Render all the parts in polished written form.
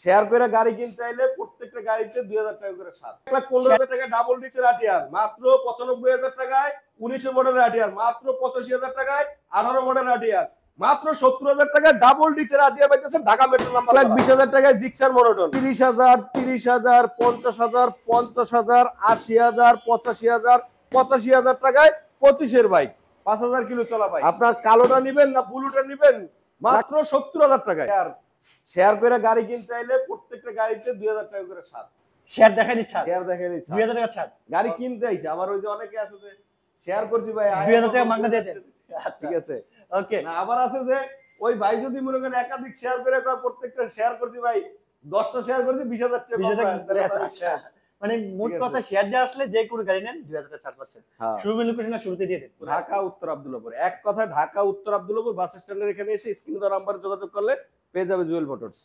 Share করে গাড়ি কিনতে চাইলে প্রত্যেকটা গাড়িতে 2000 টাকা করে ছাড়। 1,15,000 টাকা ডাবল ডিক্সের আটিয়ার মাত্র 95,000 টাকায়, 19 মডেলের আটিয়ার মাত্র 85,000 টাকায়, 18 মডেলের আটিয়ার মাত্র 70,000 টাকায় ডাবল ডিক্সের আটিয়ার পাইতেছেন ঢাকা মেট্রো নাম্বার। 20,000 টাকায় জিক্সার মনোটন, 30,000, 30,000, 50,000, 50,000, 80,000, 85,000, 85,000 টাকায় 25 বাইক, 5,000 কিলো চলা বাইক। আপনার কালোটা নিবেন না ব্লুটা নিবেন, মাত্র 70,000 টাকায়। আর শেয়ার করে গাড়ি কিনতে চাইলে প্রত্যেকটা গাড়িতে 2000 টাকা করে ছাড়। শেয়ার দেখাইলি ছাড়, শেয়ার দেখাইলি 2000 টাকা ছাড়। গাড়ি কিনতে আইছে, আবার ওই যে অনেকে আছে যে শেয়ার করছি ভাই 2000 টাকা মাগনা দিয়ে দেন। ঠিক আছে, ওকে। না আবার আছে যে ওই ভাই যদি মনে করেন একাধিক শেয়ার করে প্রত্যেকটা শেয়ার করছি ভাই 10টা শেয়ার করছি 20,000 টাকা, 20,000 টাকা। আচ্ছা, মানে মোট কথা শেয়ার দিয়ে আসলে যে কোনো গাড়ি নেন 2000 টাকা ছাড় পাচ্ছেন। শুরুর লোকেশন শুরুতে দিয়ে দেন, ঢাকা উত্তর আব্দুল্লাহপুর। এক কথা ঢাকা উত্তর আব্দুল্লাহপুর বাস স্ট্যান্ডের এখানে এসে স্ক্রিনে দেওয়া নাম্বারে যোগাযোগ করলে পেয়ে যাবে জুয়েল মোটরস।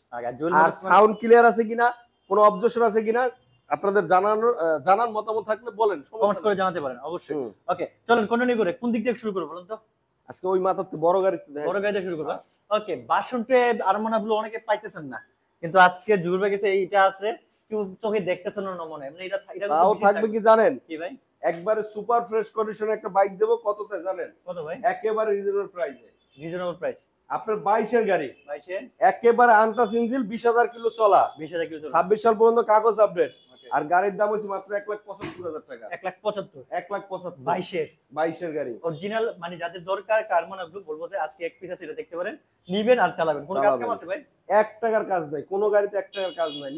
আর সাউন্ড ক্লিয়ার আছে কিনা, কোনো অবজেকশন আছে কিনা আপনাদের জানার মতামত থাকলে বলেন, কমেন্ট করে জানাতে পারেন অবশ্যই। ওকে, চলুন কন্টিনিউ করে কোন দিক থেকে শুরু করব বলুন তো? আজকে ওই মাথাতে বড় গাড়িতে বড় গাড়িতে শুরু করব। ওকে, 62 আরমানা ব্লু অনেকে পাইতেছেন না, কিন্তু আজকে জুয়েল ভাই কাছে এইটা আছে, কেউ চোখে দেখতেছেন না মনে, মানে এটা তাও থাকবে কি জানেন কি ভাই? একবারে সুপার ফ্রেশ কন্ডিশনে একটা বাইক দেব। কততে জানেন? কত ভাই? একেবারে রিজনেবল প্রাইসে। রিজনেবল প্রাইস আপনার 22 এর গাড়ি, 22 এর একেবারে আনটাচ ইঞ্জিন, 20,000 কিলো চলা, 20,000 কিলো চলা, 26 সাল পর্যন্ত কাগজ আপডেট। আর গাড়ির দাম হচ্ছে মাত্র 1,75,000 টাকা। 1,75,000 1,75,000 22 এর গাড়ি অরিজিনাল। মানে যাদের দরকার কারমানা ব্লু, বলবো যে আজকে এক পিস আছে, এটা দেখতে পারেন, নিবেন আর চালাবেন। কোন কাজ কাম আছে ভাই? 1 টাকার কাজ নাই, কোন গাড়িতে 1 টাকার কাজ নাই।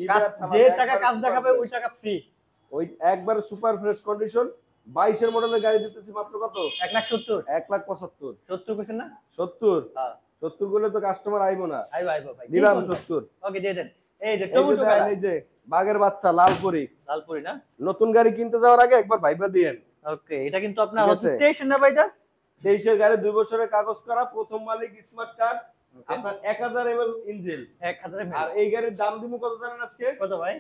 যে টাকা কাজ দেখাবে ওই টাকা ফ্রি। ওই একবারে সুপার ফ্রেশ কন্ডিশন 22 এর মডেলের গাড়ি দিতেছি মাত্র কত? 1,70,000 1,75,000 70 কইছেন না? 70 হ্যাঁ 70 বলে তো কাস্টমার আইবো না। আইবো ভাই, দিলাম 70। ওকে দিয়ে দেন। এই যে টমেটো গাড়ি, এই যে বাগের বাচ্চা লালপুরি না? নতুন গাড়ি কিনতে যাওয়ার আগে একবার ভাইবা দিয়েন। ওকে, এটা কিন্তু আপনার হচ্ছে 23 না ভাই? এটা 23 এর গাড়ি, 2 বছরের কাগজ করা, প্রথম মালিক, স্মার্ট কার্ড, আপনার 1000 ml ইঞ্জিন। 1000 ml। আর এই গাড়ির দাম দিমু কত জানেন আজকে? কত ভাই?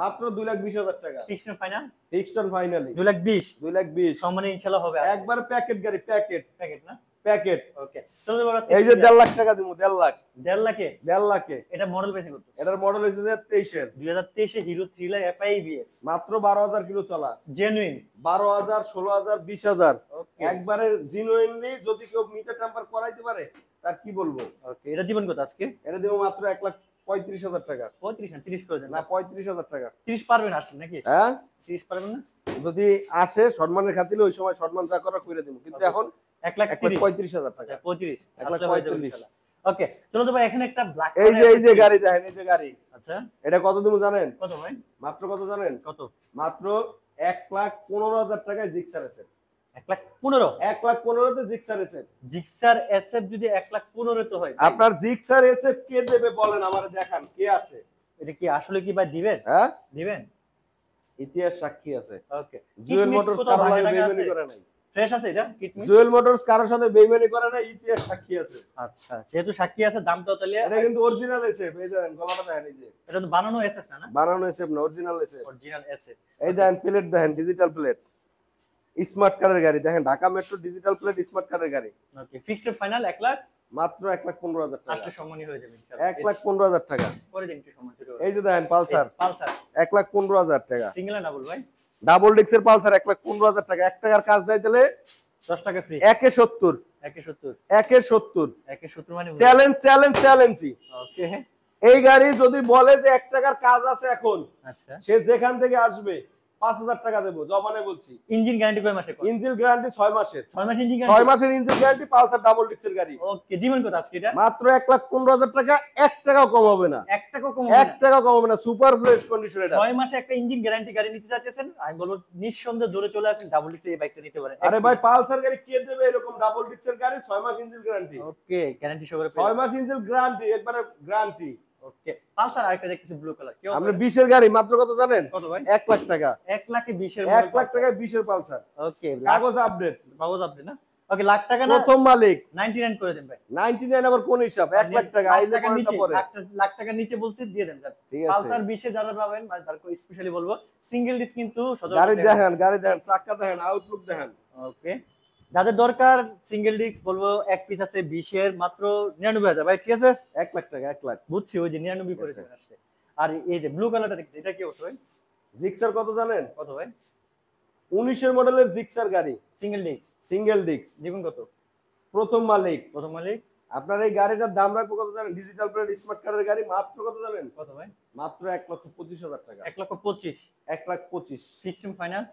মাত্র 2,20,000 টাকা। ফিক্সড না ফাইনাল? ফিক্সড অন ফাইনালি 2,20,000 সম্মানে ইনশাআল্লাহ হবে। একবার প্যাকেট গাড়ি, প্যাকেট না প্যাকেট। ওকে, চলো এবার আজকে এই যে 1.5 লাখ টাকা দিমু। 1.5 লাখ। 1.5 লাখে? 1.5 লাখে। এটা মডেল বেশি কত? এটার মডেল হইছে 2023 এর। 2023 এ হিরো থ্রিলার এফআই এবিএস, মাত্র 12,000 কিলো চলা, জেনুইন 12,000, 16,000, 20,000। ওকে, একবারে জেনুইনলি যদি কেউ মিটার টেম্পার করাইতে পারে তার কি বলবো। ওকে, এটা দিবেন কত আজকে? এটা দেব মাত্র 1,35,000 টাকা। 35 না 30 করে দেন না 35,000 টাকা। 30 পারবেন আসলে নাকি? হ্যাঁ 30 পারবেন না? যদি আসে সম্মানের খাতিরে ওই সময় সম্মান যা করা করে দেব, কিন্তু এখন 1,35,000 টাকা। 35 1,35,000। ওকে, চলো তো ভাই এখানে একটা ব্ল্যাক এই যে গাড়ি দেখেন, এই যে গাড়ি। আচ্ছা, এটা কত দিমু জানেন? কত ভাই? মাত্র কত জানেন? কত? মাত্র 1,15,000 টাকায় জিক্সার এসে। 1,15,000? 1,15,000 তে জিক্সার এসে। জিক্সার এসএফ যদি 1,15,000 তো হয়, আপনার জিক্সার এসে কে দেবে বলেন, আমারে দেখান কে আছে। এটা কি আসলে কি ভাই দিবেন? হ্যাঁ দিবেন, ইতিহাস সাক্ষী আছে। ওকে, জুয়েল মোটরস কারোর সাথে বেইমানি করে নাই। ফ্রেশ আছে এটা কিটমি? জুয়েল মোটরস কারোর সাথে বেইমানি করে নাই, ইতিহাস সাক্ষী আছে। আচ্ছা, যেহেতু সাক্ষী আছে দামটা তাহলে এটা কিন্তু অরিজিনাল এসএফ। এই দেখেন গলাটা দেখেন, এই যে এটা তো বানানো এসএফ না? বানানো এসএফ না, অরিজিনাল এসএফ। Original SF. এই দেখেন প্লেট দেখেন, ডিজিটাল প্লেট, স্মার্ট কার্ডের গাড়ি দেখেন, Dhaka metro digital plate smart কার্ডের গাড়ি। ওকে, ফিক্সড ফাইনাল 1 লাখ, মাত্র 1,15,000 টাকা। আসলে সম্মানী হয়ে যাবে ইনশাআল্লাহ। 1,15,000 টাকা করে দিন একটু সম্মান ছোট। এই যে দেখেন পালসার 1,15,000 টাকা। সিঙ্গেল না ডাবল ভাই? ডাবল ডিক্সের পালসার 1,15,000 টাকা। 1 টাকার কাজ দেয় তাহলে 10 টাকা ফ্রি। 1,70 মানে চ্যালেঞ্জই। ওকে, এই গাড়ি যদি বলে যে 1 টাকার কাজ আছে এখন, আচ্ছা, সে যেখান থেকে আসবে 5,000 টাকা দেবো, জবানে বলছি। ইঞ্জিন গ্যারান্টি কয় মাসে? ইঞ্জিন গ্যারান্টি 6 মাসের। 6 মাস ইঞ্জিন 6 মাসের ইঞ্জিন গ্যারান্টি, পালসার ডাবল ডিক্সের গাড়ি। ওকে, দিবেন কত আজকে এটা? মাত্র 1,15,000 টাকা। 1 টাকাও কম হবে না। 1 টাকাও কম হবে না। 1 টাকাও কম হবে না। সুপার ফ্রেশ কন্ডিশন এটা। 6 মাসে একটা ইঞ্জিন গ্যারান্টি গাড়ি নিতে চাচ্ছেন, আমি বলবো নিঃসন্দেহে দূরে চলে আসেন, ডাবল ডিক্স এই বাইকটা নিতে পারেন। আরে ভাই পালসার গাড়ি কে দেবে এরকম ডাবল ডিক্সের গাড়ি? 6 মাস ইঞ্জিন গ্যারান্টি। ওকে, গ্যারান্টি সহ করে 6 মাস ইঞ্জিন গ্যারান্টি, একবারে গ্যারান্টি। ওকে, পালসার আরেকটা দেখতেছি ব্লু কালার, কি আমরা 20 এর গাড়ি মাত্র কত জানেন? কত ভাই? 1 লাখ টাকা। 1 লাখে 20 এর 1 লাখ টাকায় 20 এর পালসার। ওকে, কাগজ আপডেট, না? ওকে, লাখ টাকা না, প্রথম মালিক। 99 করে দেন ভাই। 99 আবার কোন হিসাব? 1 লাখ টাকা আইলে কোনটা পড়ে? লাখ টাকা নিচে বলছি দিয়ে দেন স্যার। পালসার 20 এ যারা পাবেন, মানে তার স্পেশালি বলবো সিঙ্গেল ডিস্ক কিন্তু গাড়ি দেখেন, চাকা দেখেন, আউটলুক দেখেন। ওকে, যাদের দরকার সিঙ্গেল ডিস্ক বলবো এক পিস আছে 20 এর মাত্র 99,000 ভাই, ঠিক আছে? 1 লাখ টাকা, 1 লাখ। বুঝছি, ওই যে 99 করে দেন আসলে। আর এই যে ব্লু কালারটা দেখছি, এটা কি অবস্থা ভাই? জিক্সার কত জানেন? কত ভাই? 19 মডেলের জিক্সার গাড়ি, সিঙ্গেল ডিস্ক সিঙ্গেল ডিস্ক, দেখুন কত, প্রথম মালিক। প্রথম মালিক। আপনার এই গাড়িটার দাম রাখবো কত জানেন? ডিজিটাল প্লেট স্মার্ট কার্ডের গাড়ি, মাত্র কত জানেন? কত ভাই? মাত্র 1,25,000 টাকা। 1,25,000। 1,25,000 ফিক্সড ফাইনাল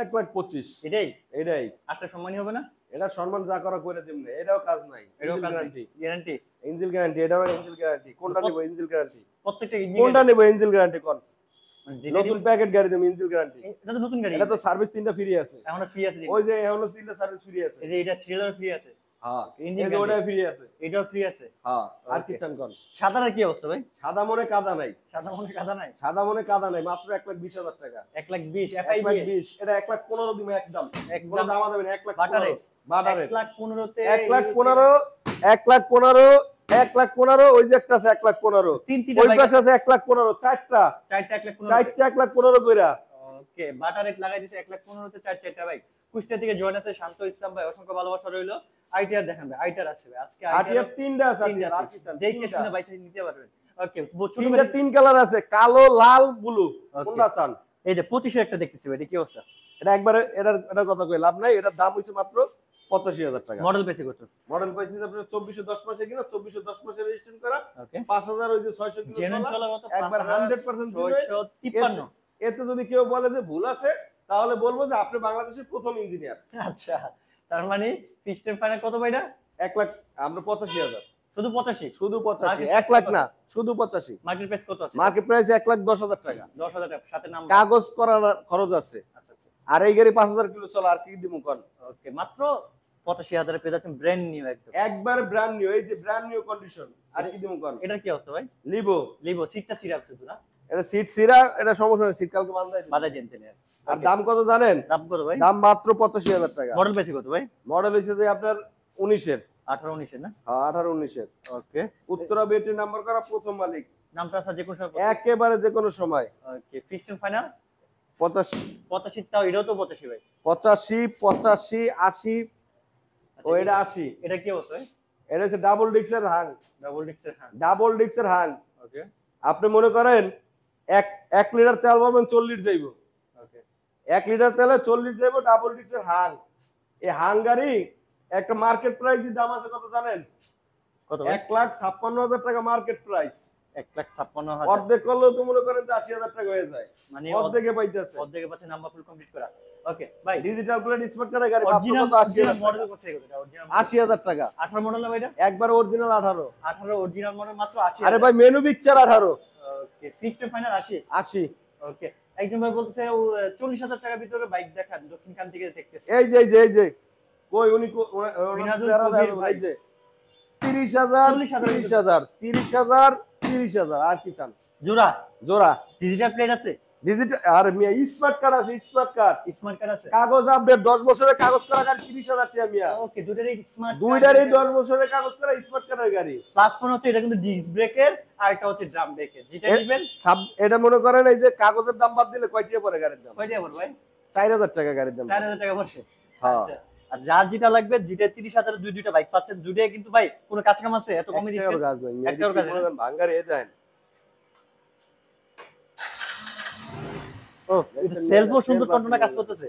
1,25,000 এটাই এটাই। আসলে সম্মানই হবে না? এটা সম্মান যা করা করে দিমনে, এটাও কাজ নাই। এটাও কাজ গ্যারান্টি, গ্যারান্টি, ইঞ্জিন গ্যারান্টি, এটাও ইঞ্জিন গ্যারান্টি। কোনটা নিব? Engine guarantee. প্রত্যেকটা কোনটা নিব? ইঞ্জিন গ্যারান্টি কোন? যেটা নতুন প্যাকেট গাড়ি দেব ইঞ্জিন গ্যারান্টি। এটা তো নতুন গাড়ি, এটা তো সার্ভিস 3টা ফ্রি আছে। এখনো ফ্রি আছে। ওই যে এখনো 3টা সার্ভিস ফ্রি আছে। এই যে এটা থ্রিলার ফ্রি আছে। হ্যাঁ, ইঞ্জিন এই ওটা ফ্রি আছে। এটাও ফ্রি আছে। হ্যাঁ, আর Okay. কি চান কোন? সাদার কি অবস্থা ভাই? সাদা মনে কাদা নাই। সাদা মনে কাদা নাই? সাদা মনে কাদা নাই, মাত্র 1,20,000 টাকা। 1,20,000 এফআই 1,20,000, এটা 1,15,000 দিমে একদম। একদম কোনো দাম দেবেন 1,15,000 বাটারে। বাটারে 1,15,000 তে 1,15,000 1,15,000 ওই যে একটা আছে 1,15,000 তিনটা ওই বাইক পাশে আছে 1,15,000 চারটা চারটা 1,15,000। 1,15,000 কইরা। ওকে, বাটার রেট লাগাই দিছে 1,15,000 তে চারটা বাইক। কুষ্টিয়া থেকে জয়েন আছে শান্ত ইসলাম ভাই, অসংখ্য ভালোবাসা রইলো। আইটিআর দেখেন ভাই, আইটিআর আছে ভাই আজকে। আটিয়া তিনটা আছে, তিনটা আর কি আছে, চান? দেখে তিনটা। শুনে বাইক নিতে পারবেন। ওকে, ছোট তিনটা গাড়ি- তিন কালার আছে, কালো, লাল, ব্লু। Okay. কোনটা চান? এই যে 25 এর একটা দেখতেছি ভাই, এটা কি অবস্থা? এটা একবারে এটার কথা কই লাভ নাই, এটার দাম হইছে মাত্র 85,000 টাকা। মডেল পেছে কত? মডেল পাইছি আপনার 2410 মাসে কিনা, 2410 মাসে রেজিস্ট্রেশন করা, ওকে, 5,000 ওই যে 600 কিলো জেনুইন চলা, চলা কত? একবার 100% দিবে। 653। এতে যদি কেউ বলে যে ভুল আছে, তাহলে বলবো যে আপনি বাংলাদেশের প্রথম ইঞ্জিনিয়ার। আচ্ছা, তার মানে ফিক্সড ফাইনাল কত ভাইটা? 1 লাখ, আমরা 85,000, শুধু 85? শুধু 85, Market 1 লাখ না, শুধু 85। মার্কেট প্রাইস কত আছে? মার্কেট প্রাইস 1,10,000 টাকা। 10,000 টাকা সাথে নাম। কাগজ করার খরচ আছে। আচ্ছা আচ্ছা, আর এই গাড়ি 5,000 কিলো চলা, আর কি দিমু কোন? ওকে, মাত্র 85,000 এ পেয়ে যাচ্ছেন ব্র্যান্ড নিউ একদম। একবার ব্র্যান্ড নিউ, এই যে ব্র্যান্ড নিউ কন্ডিশন, আর কি দিমু কোন? এটা কি অবস্থা ভাই? লিবো। লিভো সিটটা সিরাপ শুধু না? এটা সিট সিরা, এটা সমস্যা নেই, সিট কালকে বাঁধাই দিবো। বাজায় দেন তেলে। আর দাম কত জানেন? দাম কত ভাই? দাম মাত্র 85,000 টাকা। মডেল পেছে কত ভাই? মডেল হইছে যে আপনার 19 এর, 18-19 এর না? 18-19 এর। ওকে, উত্তরা বেটি নাম্বার করা, প্রথম মালিক, নামটা আছে যে কোন সময়? একেবারে যে কোনো সময়। ওকে, ফিক্সড ফাইনাল 85, 85, তাও এটাও তো 85 ভাই। 85, 85, 80, আচ্ছা, ও এটা 80। এটা কি অবস্থা ভাই? এটা হচ্ছে ডাবল ডিক্সের হাং, ডাবল ডিস্কের, হ্যাঁ। ডাবল ডিক্সের হাং। ওকে আপনি মনে করেন 1 লিটার তেল পাবেন 40 যাইব, ওকে, 1 লিটার তেলে 40 যাইব, ডাবল ডিক্সের হাং। এই হাং গাড়ি একটা মার্কেট প্রাইসের দাম আছে কত জানেন? কত ভাই? 1,56,000 টাকা মার্কেট প্রাইস। 1,56,000। অর্ধেক করলেও তো মনে করেন যে 80,000 টাকা হয়ে যায়, মানে অর্ধেকে পাইতেছে। অর্ধেকে পাচ্ছে, নাম্বার ফুল কমপ্লিট করা। ওকে ভাই, ডিজিটাল প্লেট স্মার্ট কার্ডের গাড়ি মাত্র অরিজিনাল কত? 80,000 মডেল টাকা। কত এটা? অরিজিনাল 80,000 টাকা 18 মডেল না ভাই এটা? একবার অরিজিনাল 18। 18 অরিজিনাল মডেল মাত্র 80। আরে ভাই মেনু পিকচার 18। ওকে, ফিক্সড ফাইনাল 80। 80। ওকে, একজন ভাই বলতেছে ও 40,000 টাকার ভিতরে বাইক দেখান, দক্ষিণখান থেকে দেখতেছে। এই যে কই উনি মিনাজুল কবির ভাই। 30,000 40,000 30,000 30,000 30,000, আর কি চান? জোড়া জোড়া ডিজিটাল প্লেট আছে, ডিজিটাল, আর মিয়া স্মার্ট কার্ড আছে, স্মার্ট কার্ড, স্মার্ট কার্ড আছে। কাগজ আপডেট 10 বছরের কাগজ করা গাড়ি 30,000 টাকা মিয়া। ওকে, দুটারই স্মার্ট, দুইটারই 10 বছরের কাগজ করা স্মার্ট কার্ডের গাড়ি। প্লাস কোন হচ্ছে এটা কিন্তু ডিস্ক ব্রেকের, আর এটা হচ্ছে ড্রাম ব্রেকের। যেটা নেবেন এটা মনে করেন এই যে কাগজের দাম বাদ দিলে কয় টাকা পড়ে গাড়ির দাম? কয়টা পড়বে ভাই? 4,000 টাকা গাড়ির দাম। 4,000 টাকা পড়ছে। হ্যাঁ। আচ্ছা, আর যার যেটা লাগবে, যেটা 30,000 দুইটা বাইক পাচ্ছেন, দুইটাই কিন্তু ভাই কোনো কাজ কাম আছে এত কমে দিচ্ছে? একটাও কাজ নাই, একটাও কাজ নাই। ভাঙ্গারে এ দেন। ও, এটা সেলফও সুন্দর কন্ট্রোলে কাজ করতেছে।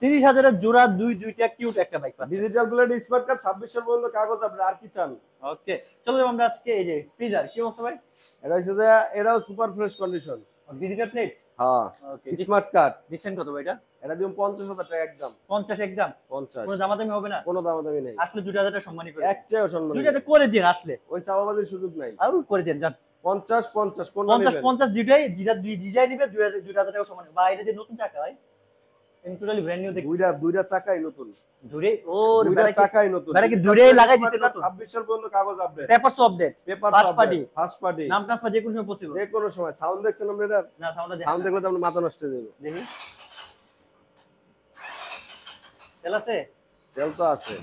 30,000 এর জোড়া দুইটা কিউট একটা বাইক পাচ্ছেন। ডিজিটাল প্লেট স্মার্ট কার্ড 26 সাল পর্যন্ত কাগজ আপনি, আর কি চান? ওকে, চলো আমরা আজকে এই যে ফ্রিজার কি অবস্থা ভাই? এটা হচ্ছে যে এটাও super fresh condition. Digital plate. হ্যাঁ, ওকে, স্মার্ট কার্ড। দিচ্ছেন কত ভাই এটা? এটা দিম 50,000 টাকা একদম। 50 একদম? 50, কোনো দামাদামি হবে না? কোনো দামাদামি নেই। আসলে 2,000 টাকা সম্মানী করে একটাও সম্মান নেই। দুইটাতে করে দিন, আসলে ওই চাওয়াবাজির সুযোগ নাই। আর করে দেন জান। 50 কোনটা 50 নেবেন? 50 দুইটাই, যেটা ডিজাইন নিবে 2,000 টাকা সম্মানী। বা এটা যে নতুন চাকা ভাই, টোটালি ব্র্যান্ড নিউ দেখছি। দুইটা চাকাই নতুন। দুইটাই ও দুইটা চাকাই নতুন। মানে কি দুইটাই লাগাই দিছে নতুন? 26 সাল পর্যন্ত কাগজ update. Papers update, paper first party, first party, নাম ট্রান্সফার যে কোনো সময় পসিবল। যে কোনো সময়। সাউন্ড দেখছেন আপনি এটা? না, সাউন্ডটা সাউন্ড দেখলে তো আপনার মাথা নষ্ট হয়ে যাবে। দেখি তেল আছে? তেল তো আছে।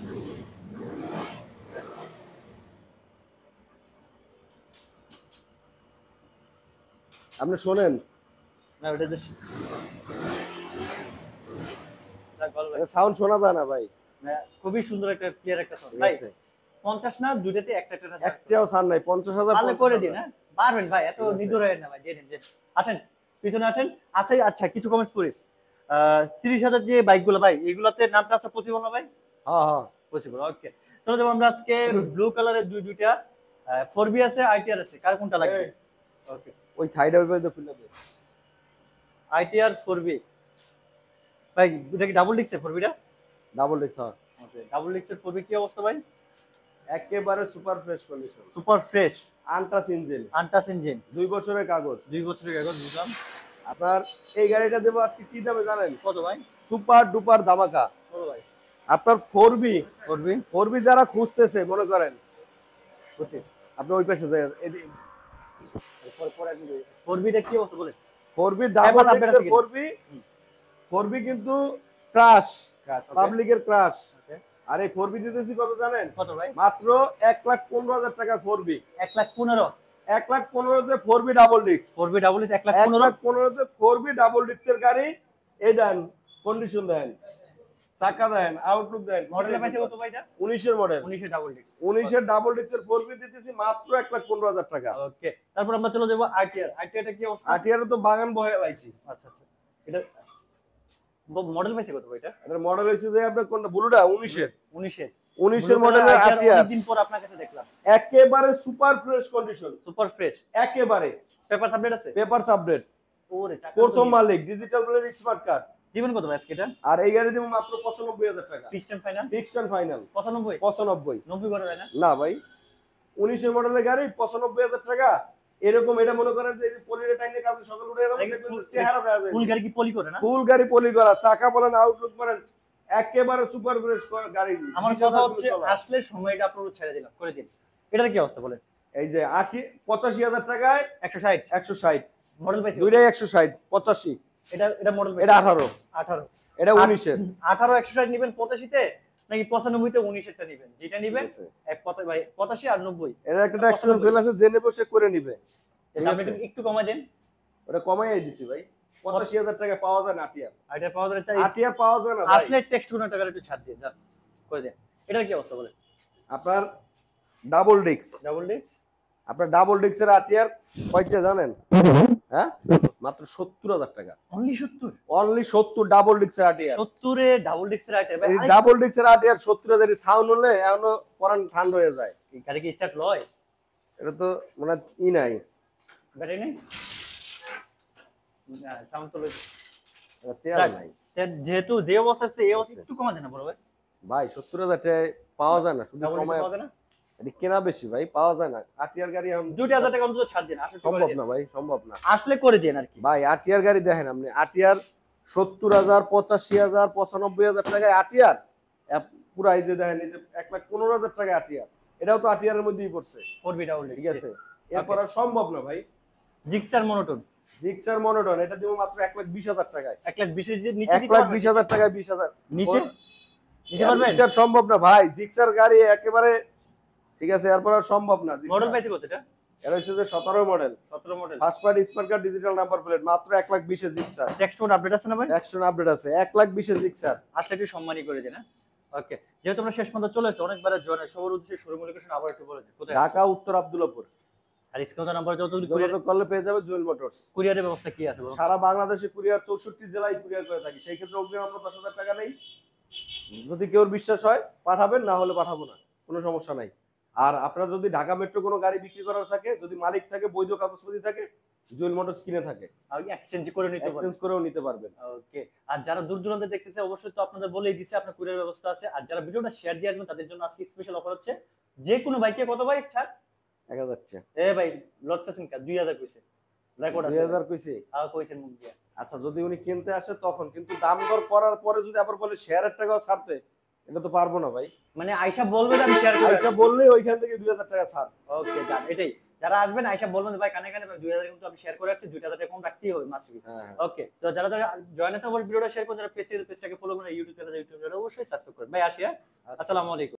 আপনি শোনেন, না ওটা যে সাউন্ড শোনা যায় না ভাই। খুবই সুন্দর একটা ক্লিয়ার একটা সাউন্ড ঠিক ভাই। আছে। 50 না দুইটাতে একটা একটাও সার নাই। 50,000 তাহলে করে দিন, হ্যাঁ পারবেন ভাই, এত ঠিক আছে। নিদূর হয়ে না ভাই, দিয়ে দিন যে। আসেন পিছনে আসেন। আছে, আচ্ছা কিছু কমেন্টস করি। 30,000 যে বাইকগুলো ভাই, এগুলাতে নামটা আছে পসিবল না ভাই? হ্যাঁ হ্যাঁ পসিবল, ওকে। চলো যাবো আমরা আজকে ব্লু কালারের দুইটা 4B আছে, আইটিআর আছে, কার কোনটা লাগবে? এই, ওকে, ওই থাইডা ওই পাশে খুলে দে। আইটিআর 4B ভাই, এটা কি ডাবল ডিক্সের 4B টা? ডাবল ডিক্স, হ্যাঁ। ওকে, ডাবল ডিক্সের 4B কি অবস্থা ভাই? একেবারে super fresh condition, super fresh, untouch engine, untouch engine, 2 বছরের কাগজ। 2 বছরের কাগজ, বুঝলাম। আপনার এই গাড়িটা দেবো আজকে কি দামে জানেন? কত ভাই? সুপার ডুপার ধামাকা। কত ভাই? আপনার 4B 4B যারা খুঁজতেছে মনে করেন, বুঝছি। আপনি ওই পাশে যাই, 4B টা কি অবস্থা বলে? 4B ডাবল Paper update আছে ডিক্সের কিনা? 4B কিন্তু ক্রাশ, Okay. পাবলিকের ক্রাশ। Okay. আর এই 4B দিতেছি কত জানেন? কত ভাই? মাত্র 1,15,000 টাকা 4B। 1,15,000 1,15,000 4B ডাবল ডিক্স। 4B ডাবল ডিক্স 1,15,000 1,15,000 4B ডাবল ডিক্সের গাড়ি। এই দেন, কন্ডিশন দেন, চাকা দেন, আউটলুক দেন। মডেলে পাইছে কত ভাই এটা? 19 এর মডেল, 19 এর ডাবল ডিক্স। 19 এর ডাবল ডিক্সের 4B দিতেছি মাত্র 1,15,000 টাকা। ওকে, তারপর আমরা চলে যাব আইটিআর। আইটিআর টা কি অবস্থা? আটিয়ারে তো বাগান বহে লাইছি। আচ্ছা আচ্ছা, এটা মডেল পাইছে কত ভাই এটা? এটার মডেল হইছে যে আপনার কোনটা ব্লুটা 19 এর। 19 এর 19 এর মডেলের আটিয়ার, অনেকদিন পর আপনার কাছে দেখলাম। একেবারে super fresh condition, super fresh, একেবারে পেপার আপডেট আছে? পেপারস আপডেট, ওরে চাকা প্রথম মালিক, ডিজিটাল প্লেট, স্মার্ট কার্ড। জীবন কত ভাই আজকে এটা? আর এই গাড়ি দিব মাত্র 95,000 টাকা, fixed and final fixed and final 95 95। 90 করে যায় না? না ভাই, 19 এর মডেলের গাড়ি 95,000 টাকা। এরকম এটা মনে করেন যে পলিটা টাইনে কালকে সকাল উঠে এরকম দেখবেন যে চেহারা দেখা যায়। ফুল গাড়ি কি পলি করে না? ফুল গাড়ি পলি করা, চাকা বলেন, আউটলুক বলেন, একেবারে সুপার ফ্রেশ গাড়ি। আমার কথা হচ্ছে আসলে সময়টা আপনারা ছেড়ে দিলাম, করে দিন। এটার কি অবস্থা বলেন? এই যে 85,000 টাকায় 160 160, মডেল পাইছে? দুইটাই 160, 85। এটা মডেল পাইছে? এটা 18, 18 এটা 19 এর। 18 160 নেবেন 85 তে, নাকি 95 তে 19 এরটা নেবেন? যেটা নেবেন এক কথা ভাই, 85 আর 90 এর একটা অ্যাকশন ফেল আছে, জেনে বসে করে নিবে। ঠিক আপনি আছে, একটু কমাই দেন। ওটা কমাই দিছি ভাই, 85,000 টাকা পাওয়া যায় না আটিয়া। আর এটা পাওয়া যাবে আটিয়া পাওয়া যায় না ভাই। আসলে টেক্সট কোন টাকা একটু ছাড় দিয়ে যান, করে দেন। এটার কি অবস্থা বলেন? আপনার ডাবল ডিক্স, ডাবল ডিক্স, আপনার ডাবল ডিক্সের আটিয়ার কয়টা জানেন? হ্যাঁ, মাত্র 70,000 টাকা, অনলি 70। অনলি 70 ডাবল ডিক্সের আটিয়ার। 70 এ ডাবল ডিক্সের আইটেম ভাই। এই ডাবল ডিক্সের আটিয়ার 70,000 এর সাউন্ড হলে এখনো পরান ঠান্ডা হয়ে যায়। এই গাড়ি কি স্টার্ট লয়? এটা তো মানে ই নাই, ব্যাটারি নেই না, সাউন্ড তো লয়। এটা তেল নাই যেহেতু যে অবস্থা আছে এই অবস্থা একটু কমা দেন না বড় ভাই। ভাই। 70,000 টাকা পাওয়া যায় না, শুধু ডাবল ডিক্স কমায়। পাওয়া যায় না? এটা কেনা বেশি ভাই, পাওয়া যায় না। আটিয়ার গাড়ি এখন 2000 টাকা অন্তত ছাড় দেন, আসলে সম্ভব না ভাই, সম্ভব না আসলে করে দেন আর কি। ভাই। আটিয়ার গাড়ি দেখেন আপনি, আটিয়ার 70,000, 85,000, 95,000 টাকায় আটিয়ার পুরা। এই যে দেখেন, এই যে 1,15,000 টাকায় আটিয়ার, এটাও তো আটিয়ারের মধ্যেই পড়ছে। 4B ডাবল ঠিক ডিক্স আছে, এরপর আর সম্ভব না ভাই। জিক্সার মনোটন জিক্সার মনোটন এটা দিব মাত্র 1,20,000 টাকায়। 1,20,000 এর নিচে দিতে পারবেন? 1,20,000 টাকায় 20,000 নিচে নিচে পারবেন? জিক্সার সম্ভব না ভাই, জিক্সার গাড়ি একেবারে। ঠিক আছে, এরপর আর সম্ভব না। মডেল পাইছে কত এটা? এটা হচ্ছে যে 17 model, 17 model, first party smart card, digital number plate, মাত্র 1,20,000 জিক্সার। টেক্সট কোড আপডেট আছে না ভাই? অ্যাকশন আপডেট আছে, 1,20,000 জিক্সার। আসলে একটু সম্মানই করে দেন। ওকে, যেহেতু আমরা শেষ পর্যন্ত চলে এসেছি, অনেকবার জয়েন সবার উদ্দেশ্যে শোরুম লোকেশন আবার একটু বলে দিন কোথায়? ঢাকা উত্তর আব্দুল্লাহপুর। আর স্ক্রিনে নাম্বার যত যোগাযোগ করলে পেয়ে যাবে জুয়েল মোটরস। কুরিয়ারের ব্যবস্থা কি আছে বলুন? সারা বাংলাদেশে কুরিয়ার, 64 জেলায় কুরিয়ার করে থাকি। সেই ক্ষেত্রে অগ্রিম আমরা 10,000 টাকা নেই। যদি কেউ বিশ্বাস হয় পাঠাবেন, না হলে পাঠাবো না, কোনো সমস্যা নাই। আর আপনার যদি ঢাকা মেট্রো কোনো গাড়ি বিক্রি করার থাকে, যদি মালিক থাকে, বৈধ কাগজপত্র থাকে, জুয়েল মোটরস কিনে থাকে, আর এক্সচেঞ্জ করে নিতে পারবেন। এক্সচেঞ্জ করেও নিতে পারবেন। ওকে, আর যারা দূর দূরান্তে দেখতেছে অবশ্যই তো আপনাদের বলেই দিছে আপনার কুরিয়ার ব্যবস্থা আছে। আর যারা ভিডিওটা শেয়ার দিয়ে আসবেন তাদের জন্য আজকে স্পেশাল অফার হচ্ছে, যে কোনো বাইকে কত বাইক ছাড়? 1,000 টাকা। এ ভাই লটতেছেন কা? 2000 কইছে, রেকর্ড আছে 2,000 কইছি। আর কইছেন মুখ দিয়া। আচ্ছা, যদি উনি কিনতে আসে তখন, কিন্তু দাম দর করার পরে যদি আবার বলে শেয়ারের টাকাও ছাড়তে, এটা তো পারবো না ভাই। মানে আয়শা বলবে আমি শেয়ার করে। এটা বললেই ওইখান থেকে 2,000 টাকা ছাড়। ওকে জান, এটাই যারা আসবেন আয়শা বলবেন ভাই কানে কানে 2000 কিন্তু আমি শেয়ার করে আসছি, 2000 টাকা কম রাখতেই হবে মাস্ট বি। হ্যাঁ। ওকে, তো যারা যারা জয়েন আছে অবশ্যই ভিডিওটা শেয়ার করুন, যারা পেজটাকে ফলো করেন, ইউটিউব চ্যানেলে অবশ্যই সাবস্ক্রাইব করুন। ভাই আসি, আসসালামু আলাইকুম।